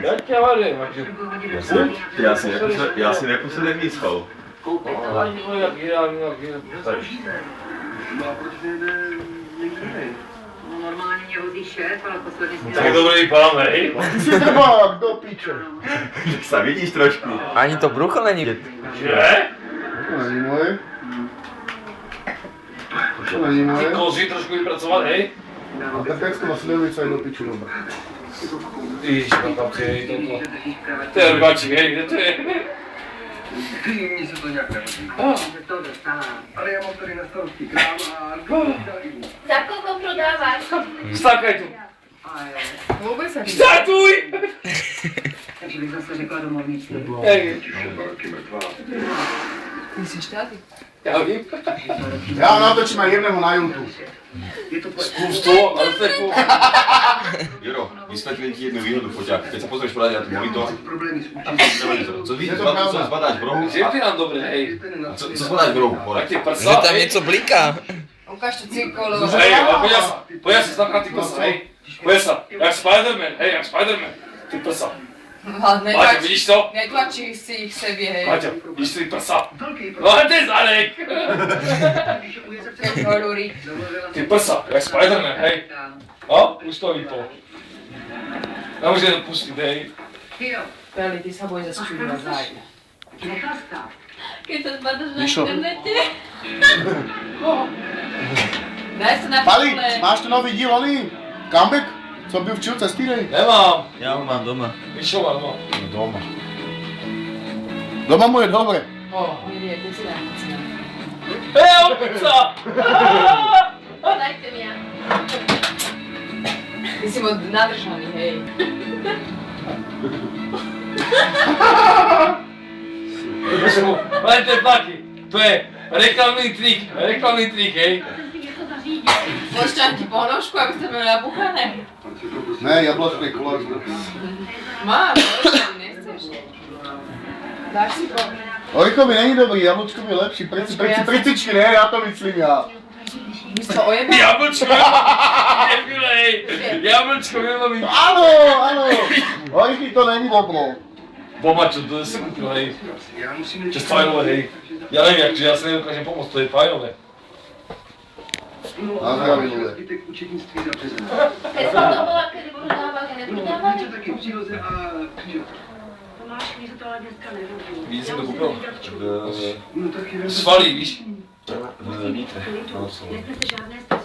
Já tě varím, Já si neposedem mískou. ani to jak já. No a proč nejde někdo jiný? No normálně mě vozí šéf, ale posledně jsme... Tak dobrý pán, hej. Ty si trvák, do piče. Se vidíš trošku. Ani to brucho není. Že? To není moje. To není Ty moje. kozy trošku vypracovat, hej. A tak jak jsi to na slivovice, do piču doma. Ježiš, mám tam ty toto. To je rbačík, hej, kde to je? Ty, mně se to nějak nehodí. Že to dostala. Ale já mám tady na starosti krám a... Za koľko prodávaš? Vstákaj tu. Vůbec se Statuj! Takže bych zase řekla domovnici. Hej, Šobarky mrtvá. Myslíš tady? já vím. Já natočím aj jedného na YouTube. Je to Zkus to, ale to je cool. Juro, vysvětlím ti jednu výhodu, foťák. Keď se pozrieš podať na ten monitor, problémy s účinkou. co zbadáš v rohu? Že ty nám dobré, hej. Co zbadáš v rohu? Tak ty Že prsa, tam hej. něco bliká. Ukáž to cykolo. Hej, ale podívej se snad na ty prsa, hej. Podívej se, jak Spiderman, hej, jak Spiderman. Ty prsa. Láťo, vidíš to? Netlačí si ich sebě, hej. Láťo, vidíš ty prsa? No a ty zadek. Holury. Ty prsa, jak Spiderman, hej. No, už to vyplo. Nemůže to pustit, hej. Jo. Peli, ty sa budeš zase čudovat zájde. Nechasta. Keď to zbadaš na Vyšlo. internete. Daj sa na Pali, pole. máš tu nový díl, oný? Comeback? Co byl včil cestýrej? Nemám. Já ho mám doma. Vyšlo mám, no. Doma. Doma mu je dobre. Nie, ty si daj. Hej, opica! Dajte mi ja. Ty si moc nadržaný, hej. Ale to je platí. To je reklamný trik, hej. Pošťám ti ponožku, aby ste boli nabuchané. Ne, jablčný kulak. Mám, pošťám, nechceš? Dáš si po... Orikovi není dobrý, jablčko je lepší. Pricičky, ne, já to myslím já. Místo ojeba? Jablčko, nebyle, hej. Jablčko, nebyle. Ano, ano. Oriky to není dobré. Pomačo, to jsem koupil, hej. Já musím... To je fajnové, hej. Já nevím, jak, já si nedokážem pomoct, to je fajnové. Na zdraví, vole. Zbytek účetnictví za březen. Keď som to bola, kedy prodávali, neprodávali. Něco taky v příloze a... Tomáš, mi se to ale dneska nehodí. Víš, jsem to koupil? No taky... Svalí, víš? Nechcete žádné